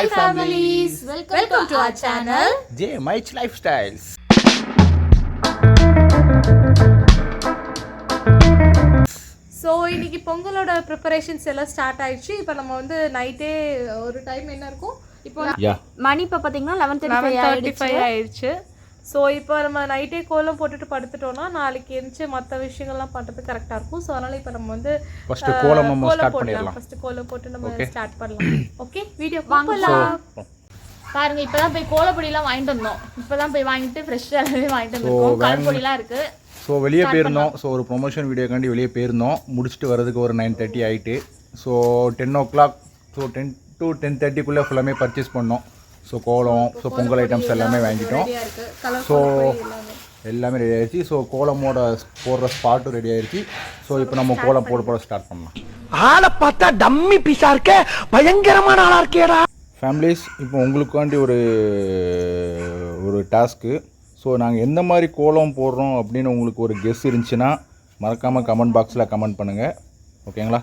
Hi families, welcome to our channel J Mych Lifestyles. So இன்னைக்கு பொங்கலோட preparations எல்லாம் start ஆயிடுச்சு. இப்போ நம்ம வந்து நைட்டே ஒரு டைம் என்ன இருக்கும் இப்போ மணி இப்போ பார்த்தீங்கன்னா 11:35 ஆயிடுச்சு. ஸோ இப்போ நம்ம நைட்டே கோலம் போட்டுட்டு படுத்துட்டோம்னா நாளைக்கு எந்திச்சு மற்ற விஷயங்கள்லாம் பண்ணுறதுக்கு கரெக்டாக இருக்கும். ஸோ அதனால் இப்போ நம்ம வந்து ஃபர்ஸ்ட் கோலம் போடலாம். ஃபர்ஸ்ட் கோலம் போட்டு நம்ம ஸ்டார்ட் பண்ணலாம். ஓகே, வீடியோ வாங்கலாம். பாருங்க, இப்போதான் போய் கோலப்பொடியெல்லாம் வாங்கிட்டு வந்தோம். இப்போதான் போய் வாங்கிட்டு ஃப்ரெஷ்ஷாகவே வாங்கிட்டு வந்திருக்கோம். கருப்பொடிலாம் இருக்குது. ஸோ வெளியே போயிருந்தோம். ஸோ ஒரு ப்ரொமோஷன் வீடியோக்காண்டி வெளியே போயிருந்தோம். முடிச்சுட்டு வரதுக்கு ஒரு 9:30 ஆகிட்டு. ஸோ 10 o'clock, ஸோ 10 to 10:30 ஃபுல்லாமே பர்ச்சேஸ் பண்ணோம். ஸோ கோலம், ஸோ பொங்கல் ஐட்டம்ஸ் எல்லாமே வாங்கிட்டோம். ஸோ எல்லாமே ரெடி ஆயிடுச்சு. ஸோ கோலமோட போடுற ஸ்பாட்டும் ரெடி ஆயிடுச்சு. ஸோ இப்போ நம்ம கோலம் போட ஸ்டார்ட் பண்ணலாம். ஆளை பார்த்தா டம்மி பீஸா இருக்க, பயங்கரமான ஆளா இருக்கேடா. ஃபேமிலிஸ், இப்போ உங்களுக்காண்டி ஒரு டாஸ்க்கு. ஸோ நாங்கள் எந்த மாதிரி கோலம் போடுறோம் அப்படின்னு உங்களுக்கு ஒரு கெஸ் இருந்துச்சுன்னா மறக்காமல் கமெண்ட் பாக்ஸில் கமெண்ட் பண்ணுங்கள், ஓகேங்களா?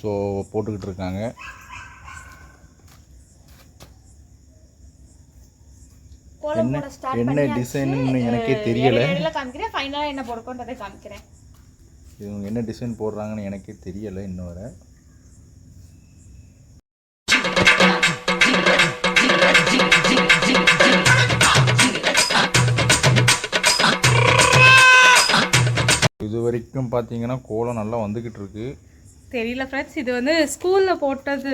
ஸோ போட்டுக்கிட்டு இருக்காங்க. என்ன டிசைன்னு எனக்கே தெரியலை. இவங்க என்ன டிசைன் போடுறாங்கன்னு எனக்கே தெரியலை இன்னும் வரை. இது வரைக்கும் பார்த்தீங்கன்னா கோலம் நல்லா வந்துக்கிட்டு இருக்கு. தெரியல ஃப்ரெண்ட்ஸ், இது வந்து ஸ்கூலில் போட்டது.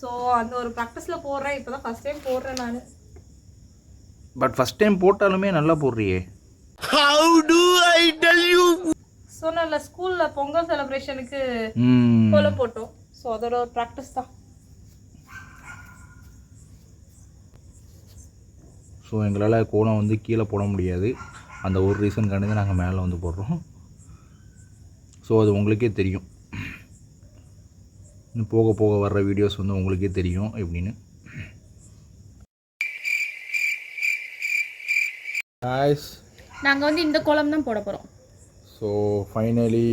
ஸோ அந்த ஒரு ப்ராக்டிஸில் போடுறேன். இப்போ தான் ஃபஸ்ட் டைம் போடுறேன் நான். பட் ஃபஸ்ட் டைம் போட்டாலுமே நல்லா போடுறியே. How do I tell you? So நல்ல ஸ்கூலில் பொங்கல் செலிப்ரேஷனுக்கு கோலம் போட்டோம். ஸோ அதோட ஒரு ப்ராக்டிஸ் தான். ஸோ எங்களால் கோலம் வந்து கீழே போட முடியாது. அந்த ஒரு ரீசனுக்காண்டி தான் நாங்கள் மேலே வந்து போடுறோம். ஸோ அது உங்களுக்கே தெரியும். இன்னும் போக போக வர்ற வீடியோஸ் வந்து உங்களுக்கே தெரியும் எப்படின்னு. நாங்கள் வந்து இந்த கோலம் தான் போட போகிறோம். ஸோ ஃபைனலி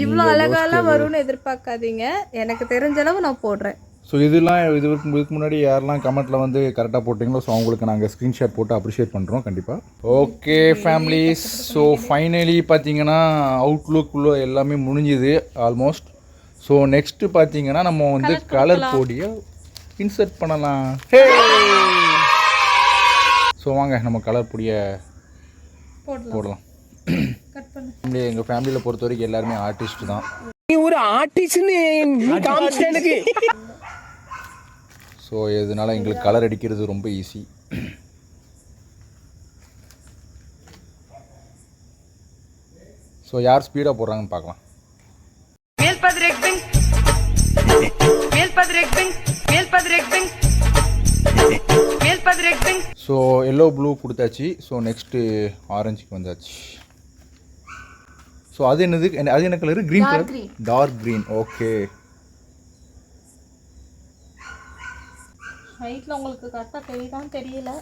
இவ்வளோ அழகாலாம் வரும்னு எதிர்பார்க்காதீங்க. எனக்கு தெரிஞ்ச அளவு நான் போடுறேன். ஸோ இதுக்கு முன்னாடி யாரெல்லாம் கமெண்ட்டில் வந்து கரெக்டாக போட்டிங்களோ ஸோ அவங்களுக்கு நாங்கள் ஸ்க்ரீன்ஷாட் போட்டு அப்ரிஷியேட் பண்ணுறோம் கண்டிப்பாக. ஓகே ஃபேமிலிஸ், ஸோ ஃபைனலி பார்த்தீங்கன்னா அவுட்லுக்குள்ளே எல்லாமே முடிஞ்சுது ஆல்மோஸ்ட். ஸோ நெக்ஸ்ட்டு பார்த்தீங்கன்னா நம்ம வந்து கலர் பொடியை இன்சர்ட் பண்ணலாம். ஸோ வாங்க நம்ம கலர் பொடியை போடலாம். எங்கள் ஃபேமிலியில் பொறுத்த வரைக்கும் எல்லாருமே ஆர்டிஸ்ட் தான். ஒரு ஆர்டிஸ்ட்னு காமிச்சேனுக்கு. ஸோ இதனால் எங்களுக்கு கலர் அடிக்கிறது ரொம்ப ஈஸி. ஸோ யார் ஸ்பீடாக போடுறாங்கன்னு பார்க்கலாம். ஸோ எல்லோ ப்ளூ கொடுத்தாச்சு. ஸோ நெக்ஸ்ட்டு ஆரஞ்சுக்கு வந்தாச்சு. ஸோ அது என்னது, அது என்ன colour? Green colour, dark green. Okay, நைட்டில் உங்களுக்கு கரெக்டாக தெரியுதான்னு தெரியல.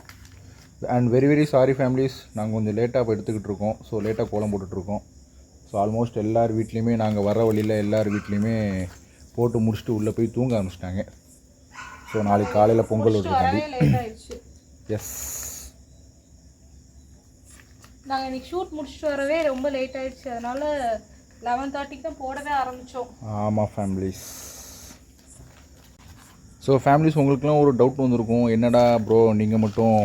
அண்ட் வெரி சாரி ஃபேமிலிஸ், நாங்கள் கொஞ்சம் லேட்டாக எடுத்துக்கிட்டு இருக்கோம். ஸோ லேட்டாக கோலம் போட்டுட்ருக்கோம். ஸோ ஆல்மோஸ்ட் எல்லார் வீட்லேயுமே நாங்கள் வர வழியில் எல்லார் வீட்லேயுமே போட்டு முடிச்சுட்டு உள்ளே போய் தூங்க ஆரம்பிச்சிட்டாங்க. ஸோ நாளைக்கு காலையில் பொங்கல் விட்டுருக்காண்டி. எஸ், நாங்கள் இன்றைக்கி ஷூட் முடிச்சுட்டு வரவே ரொம்ப லேட் ஆகிடுச்சு. அதனால் 11:30 தான் போடவே ஆரம்பித்தோம். ஆமாம் ஃபேமிலிஸ். ஸோ ஃபேமிலிஸ், உங்களுக்குலாம் ஒரு டவுட் வந்திருக்கும், என்னடா ப்ரோ நீங்கள் மட்டும்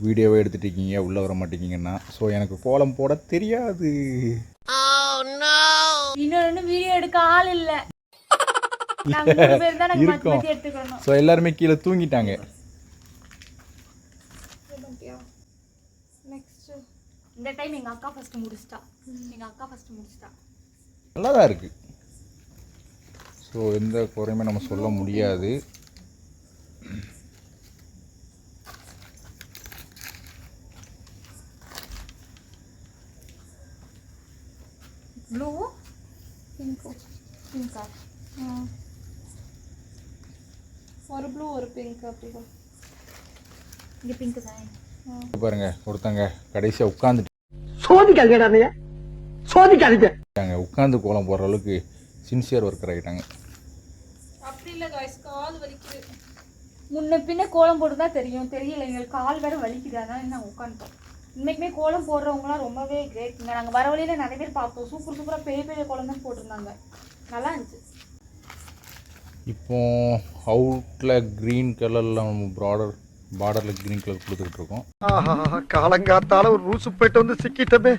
வீடியோவே எடுத்துகிட்டு இருக்கீங்க உள்ளே வர மாட்டேங்கிங்கன்னா. ஸோ எனக்கு கோலம் போட தெரியாது. இன்னொன்று வீடியோ எடுக்க ஆள் இல்லை. இருக்கும். ஸோ எல்லாருமே கீழே தூங்கிட்டாங்க. இந்த டைம் எங்கள் அக்கா ஃபஸ்ட்டு முடிச்சிட்டா. நல்லா தான் இருக்குது. ஸோ எந்த குறையுமே நம்ம சொல்ல முடியாது. ப்ளூ பிங்கா, ஒரு ப்ளூ ஒரு பிங்க். அப்படிதான் இங்கே பிங்க் தான். பாருங்க, ஒருத்தங்க கடைசியாக உட்காந்துட்டு சோதிக்காதீங்க. உட்காந்து கோலம் போடுற அளவுக்கு சின்சியர் ஒர்க்கர் ஆகிட்டாங்க. அப்படி இல்லை காய்ஸ், கால் வலிக்குது. முன்ன பின்ன கோலம் போட்டு தான் தெரியல, எங்களுக்கு கால் வேற வலிக்குது, அதனால நாங்கள் உட்காந்துட்டோம். இன்னைக்குமே கோலம் போடுறவங்களாம் ரொம்பவே கிரேட்ங்க. நாங்கள் வர வழியில் நிறைய பேர் பார்த்தோம், சூப்பராக பெரிய பெரிய கோலம் தான் போட்டிருந்தாங்க, நல்லா இருந்துச்சு. இப்போ அவுட்டில் க்ரீன் கலரில் நம்ம பார்டரில் க்ரீன் கலர் கொடுத்துக்கிட்டு இருக்கோம். ஆஹா, காலங்காத்தால ஒரு ரூசு போயிட்டு வந்து சிக்கிட்டமே.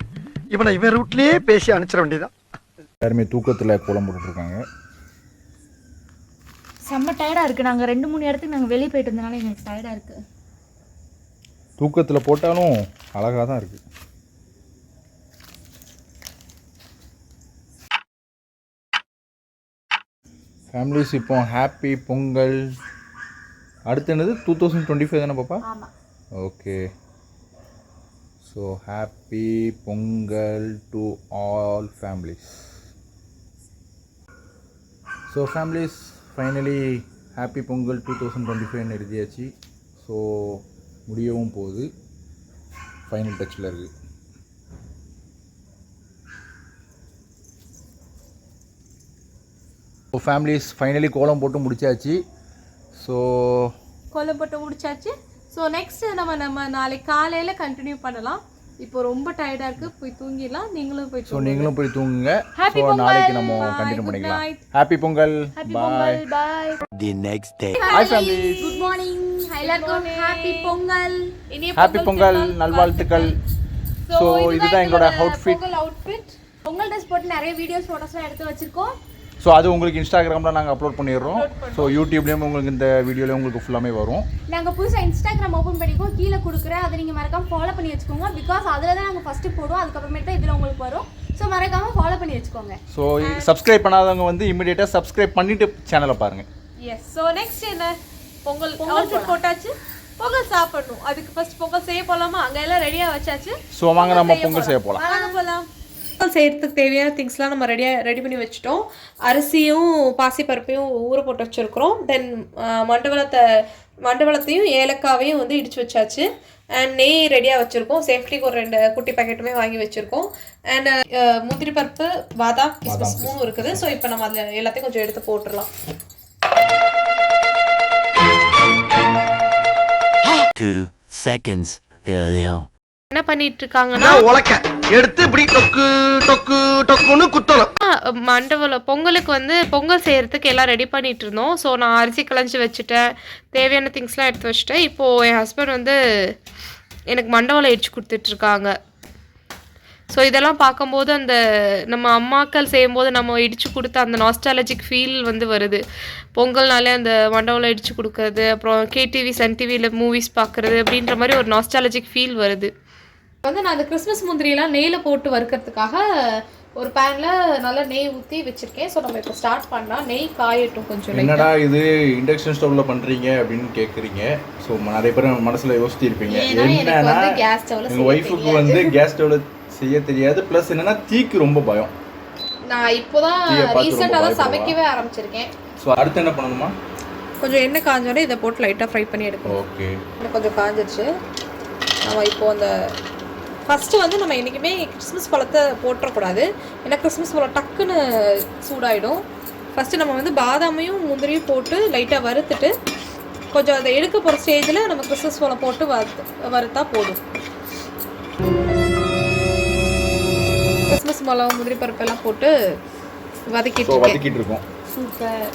இவன் ரூட்லயே பேசி அனுப்பிச்சிட வேண்டியதான். எல்லாருமே தூக்கத்தில் கோலம் போட்டுட்ருக்காங்க. செம்ம டயர்டாக இருக்குது. நாங்கள் 2-3 இடத்துக்கு நாங்கள் வெளியே போயிட்டு வந்தனால எங்களுக்கு டயர்டாக இருக்குது. தூக்கத்தில் போட்டாலும் அழகாக தான் இருக்குது. ஃபேமிலிஸ் இப்போ ஹாப்பி பொங்கல். அடுத்து என்னது 2025 தானே பாப்பா? ஆமாம். Okay, so happy Pongal to all families. So families finally happy Pongal 2025 எழுதியாச்சு. ஸோ முடியவும் போகுது, ஃபைனல் டச்சில் இருக்குது. ஸோ ஃபேமிலிஸ் ஃபைனலி கோலம் போட்டு முடிச்சாச்சு. ஸோ கோலம் போட்டு முடிச்சாச்சு. ஸோ நெக்ஸ்ட் நம்ம நாளைக்கு காலையில் கண்டினியூ பண்ணலாம். இப்போ ரொம்ப டயர்டாக இருக்குது, போய் தூங்கிடலாம். நீங்களும் போய் ஸோ நீங்களும் போய் தூங்குங்க. ஸோ நாளைக்கு நம்ம கண்டினியூ பண்ணிக்கலாம். Happy Pongal, bye. Bye. The next day. Hi families, good morning. எல்லாருக்கும் ஹாப்பி பொங்கல். ஹாப்பி பொங்கல் நல்வாழ்த்துக்கள். ஸோ இதுதான் எங்களோட அவுட்ஃபிட். பொங்கல் ட்ரெஸ் போட்டு நிறைய வீடியோஸ் ஃபோட்டோஸ்லாம் எடுத்து வச்சிருக்கோம். ஸோ அது உங்களுக்கு இன்ஸ்டாகிராமில் நாங்கள் அப்லோட் பண்ணிடுறோம். ஸோ யூடியூப்லேயும் உங்களுக்கு இந்த வீடியோலேயும் உங்களுக்கு ஃபுல்லாமே வரும். நாங்கள் புதுசாக இன்ஸ்டாகிராம் ஓப்பன் பண்ணிக்கோம், கீழே கொடுக்குறேன், அதை நீங்கள் மறக்காமல் ஃபாலோ பண்ணி வச்சுக்கோங்க. பிகாஸ் அதில் தான் நாங்கள் ஃபஸ்ட்டு போடுவோம், அதுக்கப்புறமேட்டு தான் இதில் உங்களுக்கு வரும். ஸோ மறக்காமல் ஃபாலோ பண்ணி வச்சுக்கோங்க. ஸோ சப்ஸ்கிரைப் பண்ணாதவங்க வந்து இமீடியட்டாக சப்ஸ்கிரைப் பண்ணிவிட்டு சேனலை பாருங்கள். எஸ். ஸோ நெக்ஸ்ட் என்ன, பொங்கல் அவுட்ஃபிட் போட்டாச்சு, பொங்கல் சாப்பிடணும். அதுக்கு ஃபர்ஸ்ட் பொங்கல் செய்ய போகலாமா? அங்கே எல்லாம் ரெடியாக வச்சாச்சு. ஸோ வாங்க நம்ம பொங்கல் செய்ய போகலாம். போகலாம். பொங்கல் செய்யறதுக்கு தேவையான திங்ஸ்லாம் நம்ம ரெடி பண்ணி வச்சுட்டோம். அரிசியும் பாசிப்பருப்பையும் ஊற போட்டு வச்சுருக்குறோம். தென் மண்டவளத்தையும் ஏலக்காவையும் வந்து இடித்து வச்சாச்சு. அண்ட் நெய் ரெடியாக வச்சுருக்கோம். சேஃப்டிக்கு ஒரு 2 குட்டி பேக்கெட்டுமே வாங்கி வச்சுருக்கோம். அண்ட் முந்திரி பருப்பு, பாதாம், கிஸ்மிஸ் 3 இருக்குது. ஸோ இப்போ நம்ம அதில் எல்லாத்தையும் கொஞ்சம் எடுத்து போட்டுடலாம். 2 seconds earlier. என்ன பண்ணிட்டு இருக்காங்கன்னா, உலக்க எடுத்து இப்படி டொக்கு டொக்கு டொக்குன்னு குத்தணும். பொங்கலுக்கு வந்து பொங்கல் செய்யறதுக்கு எல்லாம் ரெடி பண்ணிட்டு இருந்தோம். ஸோ நான் அரிசி களைஞ்சி வச்சுட்டேன், தேவையான திங்ஸ்லாம் எடுத்து வச்சுட்டேன். இப்போது என் ஹஸ்பண்ட் வந்து எனக்கு மண்டவளம் இடிச்சு கொடுத்துட்ருக்காங்க. ஸோ இதெல்லாம் பார்க்கும்போது அந்த நம்ம அம்மாக்கள் செய்யும்போது நம்ம இடித்து கொடுத்த அந்த நாஸ்டாலஜிக் ஃபீல் வந்து வருது. பொங்கல்னாலே அந்த மண்டவளம் இடித்து கொடுக்கறது, அப்புறம் கேடிவி சன் டிவியில் மூவிஸ் பார்க்குறது அப்படின்ற மாதிரி ஒரு நாஸ்டாலஜிக் ஃபீல் வருது. வந்து நான் அந்த கிறிஸ்மஸ் முந்திரியெல்லாம் நெய்யில் போட்டு வறுக்கிறதுக்காக ஒரு பேனில் நல்லா நெய் ஊற்றி வச்சுருக்கேன். ஸோ நம்ம இப்போ ஸ்டார்ட் பண்ணலாம். நெய் காயட்டும் கொஞ்சம். என்னடா இது இண்டக்ஷன் ஸ்டவ்வில் பண்ணுறீங்க அப்படின்னு கேட்குறீங்க. ஸோ நிறைய பேர் மனசில் யோசிச்சிருப்பீங்க, என்னன்னா கேஸ் ஸ்டவ்வில் எங்கள் ஒய்ஃபுக்கு வந்து கேஸ் ஸ்டவ்வில் செய்ய தெரியாது. ப்ளஸ் என்னன்னா தீக்கு ரொம்ப பயம். நான் இப்போதான் ரீசெண்டாக தான் சமைக்கவே ஆரம்பிச்சிருக்கேன். ஸோ அடுத்து என்ன பண்ணணுமா? கொஞ்சம் எண்ணெய் காஞ்சோடனே இதை போட்டு லைட்டாக ஃப்ரை பண்ணி எடுக்கணும். ஓகே, கொஞ்சம் காஞ்சிருச்சு. நம்ம இப்போது அந்த ஃபஸ்ட்டு வந்து நம்ம என்றைக்குமே கிறிஸ்மஸ் பழத்தை போட்டுறக்கூடாது, ஏன்னா கிறிஸ்மஸ் பழம் டக்குன்னு சூடாயிடும். ஃபஸ்ட்டு நம்ம வந்து பாதாமையும் முந்திரியும் போட்டு லைட்டாக வறுத்துட்டு கொஞ்சம் அதை எடுக்க போகிற ஸ்டேஜில் நம்ம கிறிஸ்மஸ் பழம் போட்டு வறுத்தா போதும். கிறிஸ்மஸ் பழம் முந்திரி பருப்பெல்லாம் போட்டு வதக்கிட்டு இருக்கோம். சூப்பர்.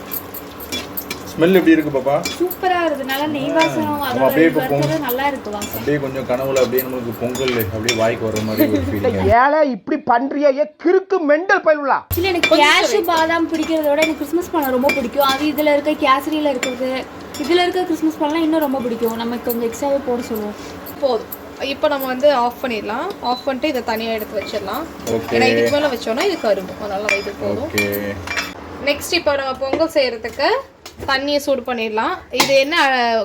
ஸ்மெல் எப்படி இருக்கு பாப்பா? சூப்பரா இருக்கு. நல்லா நெய் வாசம், அதோட நல்லா இருக்கு வாசம். அப்படியே கொஞ்சம் கனவுல அப்படியே நமக்கு பொங்கல் அப்படியே வாய்க்கு வர மாதிரி ஒரு ஃபீலிங். ஏலே இப்படி பண்றியே கிறுக்கு மெண்டல் பயிலுலா. ஆக்சுவலி எனக்கு கேஷ்யூ பாதாம் பிடிக்கிறதோட எனக்கு கிறிஸ்மஸ் பழம் ரொம்ப பிடிக்கும். அது இதில் இருக்க கேசரியில் இருக்கிறது, இதில் இருக்க கிறிஸ்மஸ் பழம்லாம் இன்னும் ரொம்ப பிடிக்கும். நம்ம கொஞ்சம் எக்ஸ்ட்ராவே போட சொல்லுவோம். போதும். இப்போ நம்ம வந்து ஆஃப் பண்ணிடலாம். ஆஃப் பண்ணிட்டு இதை தனியாக எடுத்து வச்சிடலாம். ஏன்னா இதுக்கு மேலே வச்சோன்னா இது கருகும், அதனால இது போதும். நெக்ஸ்ட் இப்போ நம்ம பொங்கல் செய்கிறதுக்கு தண்ணியை சூடு பண்ணிடலாம். இது என்ன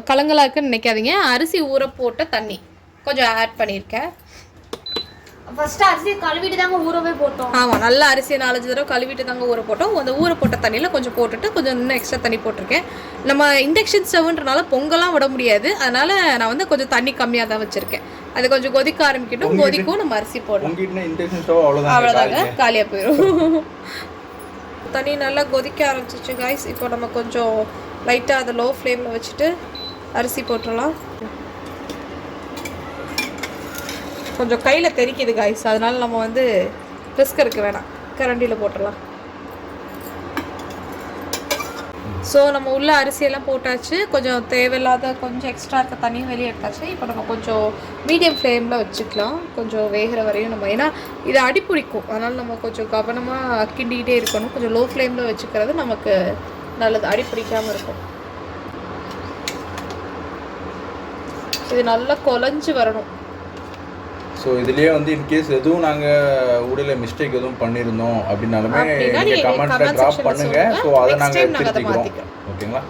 கலங்கலாக இருக்குன்னு நினைக்காதீங்க, அரிசி ஊற போட்ட தண்ணி கொஞ்சம் ஆட் பண்ணியிருக்கேன். ஃபர்ஸ்ட் அரிசி கழுவிட்டு தாங்க ஊறவே போட்டோம். ஆமாம், நல்லா அரிசியை 4-5 தடவை கழுவிட்டு தாங்க ஊற போட்டோம். அந்த ஊற போட்ட தண்ணியில் கொஞ்சம் போட்டுட்டு கொஞ்சம் இன்னும் எக்ஸ்ட்ரா தண்ணி போட்டிருக்கேன். நம்ம இண்டக்ஷன் ஸ்டவ்ன்றனால பொங்கலாம் விட முடியாது, அதனால் நான் வந்து கொஞ்சம் தண்ணி கம்மியாக தான் வச்சுருக்கேன். அது கொஞ்சம் கொதிக்க ஆரம்பிக்கட்டும். கொதிக்கும், நம்ம அரிசி போடணும். இண்டக்ஷன் ஸ்டவ் அவ்வளோதாங்க, காலியாக போயிடும். தண்ணி நல்லா கொதிக்க ஆரம்பிச்சிச்சு காய்ஸ். இப்போ நம்ம கொஞ்சம் லைட்டாக அதை லோ ஃப்ளேமில் வச்சுட்டு அரிசி போட்டுடலாம். கொஞ்சம் கையில் தெறிக்குது காய்ஸ், அதனால நம்ம வந்து ரிஸ்க் எடுக்க வேணாம், கரண்டியில் போட்டுடலாம். ஸோ நம்ம உள்ள அரிசியெல்லாம் போட்டாச்சு. கொஞ்சம் தேவையில்லாத கொஞ்சம் எக்ஸ்ட்ரா இருக்க தண்ணியும் வெளியே எடுத்தாச்சு. இப்போ நம்ம கொஞ்சம் மீடியம் ஃப்ளேமில் வச்சுக்கலாம், கொஞ்சம் வேகிற வரையும் நம்ம. ஏன்னா இது அடி பிடிக்கும், அதனால் நம்ம கொஞ்சம் கவனமாக கிண்டிக்கிட்டே இருக்கணும். கொஞ்சம் லோ ஃப்ளேமில் வச்சுக்கிறது நமக்கு நல்லது, அடி பிடிக்காமல் இருக்கும். இது நல்லா குழஞ்சி வரணும். ஸோ இதுலேயே வந்து இன்கேஸ் எதுவும் நாங்கள் ஊடையில் மிஸ்டேக் எதுவும் பண்ணியிருந்தோம் அப்படின்னாலுமே நீங்கள் கமெண்ட்டில் ட்ராப் பண்ணுங்கள். ஸோ அதை நாங்கள் திருத்திக்கிறோம். ஓகேங்களா?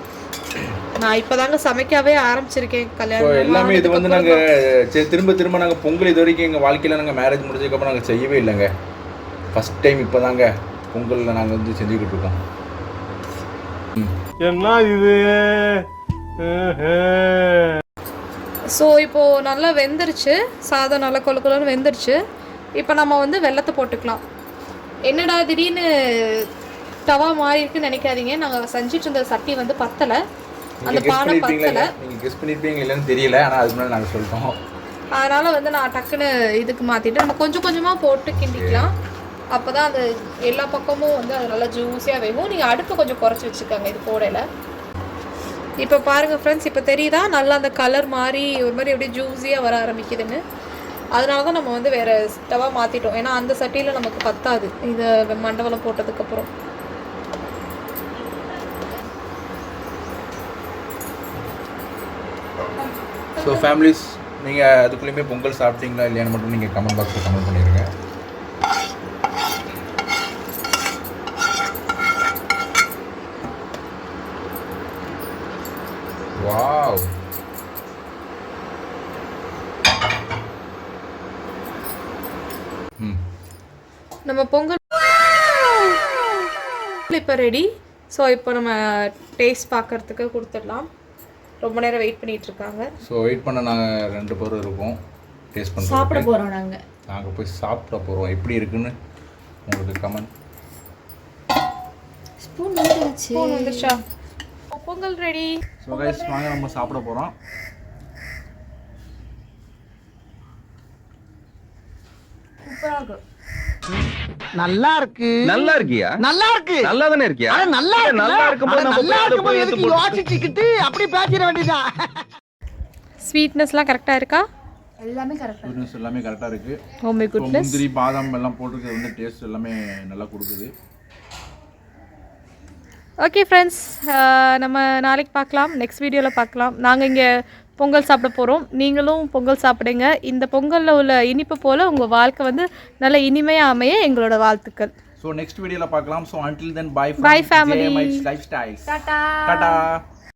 நான் இப்போ தாங்க சமைக்கவே ஆரம்பிச்சிருக்கேன் கல்யாணம். ஸோ எல்லாமே இது வந்து நாங்கள் திரும்ப நாங்கள் பொங்கல் இது வரைக்கும் எங்கள் வாழ்க்கையில் நாங்கள் மேரேஜ் முடிஞ்சதுக்கப்புறம் நாங்கள் செய்யவே இல்லைங்க. ஃபஸ்ட் டைம் இப்போ தாங்க பொங்கலில் நாங்கள் வந்து செஞ்சுக்கிட்டு இருக்கோம். என்ன இது? ஸோ இப்போது நல்லா வெந்துருச்சு, சாதம் நல்லா கொழுன்னு வெந்துருச்சு. இப்போ நம்ம வந்து வெல்லத்தை போட்டுக்கலாம். என்னடா திடீர்னு தவா மாறி இருக்குன்னு நினைக்காதீங்க, நாங்கள் செஞ்சுட்டு இருந்த சட்டி வந்து பத்தலை, அந்த பானை பத்தலை. நீங்கள் கெஸ் பண்ணியிருப்பீங்க இல்லைன்னு தெரியல, ஆனால் அதுக்கு முன்னாடி நாங்கள் சொல்லிட்டோம். அதனால் வந்து நான் டக்குன்னு இதுக்கு மாற்றிட்டு நம்ம கொஞ்சம் கொஞ்சமாக போட்டு கிண்டிக்கலாம். அப்போ தான் அது எல்லா பக்கமும் வந்து அது நல்லா ஜூஸியாக வேகும். நீங்கள் அடுப்பை கொஞ்சம் குறைச்சி வச்சுக்கோங்க இது போடையில். இப்போ பாருங்கள் ஃப்ரெண்ட்ஸ், இப்போ தெரியுதா நல்லா அந்த கலர் மாதிரி ஒரு மாதிரி அப்படியே ஜூஸியாக வர ஆரம்பிக்குதுன்னு. அதனால தான் நம்ம வந்து வேறு ஸ்டவாக மாற்றிட்டோம். ஏன்னா அந்த சட்டியில் நமக்கு பத்தாது இதை மண்டவலம் போட்டதுக்கப்புறம். ஸோ ஃபேமிலிஸ், நீங்கள் அதுக்குள்ளேயுமே பொங்கல் சாப்பிட்டீங்களா இல்லையான்னு மட்டும் நீங்கள் கமெண்ட் பாக்ஸில் கமெண்ட் பண்ணிடுங்க. வாவ், நம்ம பொங்கல் இப்போ ரெடி. ஸோ இப்போ நம்ம டேஸ்ட் பார்க்கறதுக்கு கொடுத்துடலாம். ரொம்ப நேரம் வெயிட் பண்ணிட்டு இருக்காங்க. ஸோ வெயிட் பண்ண நாங்கள் 2 பேரும் இருக்கோம். டேஸ்ட் பண்ண சாப்பிட போகிறோம். நாங்கள் போய் சாப்பிட போகிறோம். எப்படி இருக்குன்னு உங்களுக்கு கமெண்ட். ஸ்பூன் வந்துருச்சா? பொங்கல் ரெடி. ஸோ கைஸ், வாங்க நம்ம சாப்பிட போகிறோம். சூப்பராக இருக்கும். நல்லா இருக்கு. நல்லா இருக்கியா? நல்லா இருக்கு. நல்லா தானே இருக்கியா? நல்லா இருக்கு. நல்லா இருக்கும்போது நம்ம நல்லா போய் இருக்கும்போது எடுத்து எதுக்கு யோசிச்சுக்கிட்டு அப்படி பேசிட வேண்டியதான். ஸ்வீட்னஸ்லாம் கரெக்டாக இருக்கா? எல்லாமே கரெக்டாக ஸ்வீட்னஸ் எல்லாமே கரெக்டாக இருக்குது. Oh my goodness. முந்திரி பாதாம் எல்லாம் போட்டுருக்கு, வந்து டேஸ்ட் எல்லாமே நல்லா கொடுக்குது. ஓகே ஃப்ரெண்ட்ஸ், நம்ம நாளைக்கு பார்க்கலாம், நெக்ஸ்ட் வீடியோவில் பார்க்கலாம். நாங்கள் இங்கே பொங்கல் சாப்பிட போகிறோம், நீங்களும் பொங்கல் சாப்பிடுங்க. இந்த பொங்கலில் உள்ள இனிப்பு போல் உங்கள் வாழ்க்கை வந்து நல்ல இனிமையாக அமைய எங்களோட வாழ்த்துக்கள். ஸோ நெக்ஸ்ட் வீடியோவில் பார்க்கலாம். So until then, bye Bye family. JMH Lifestyles. Tata. Tata.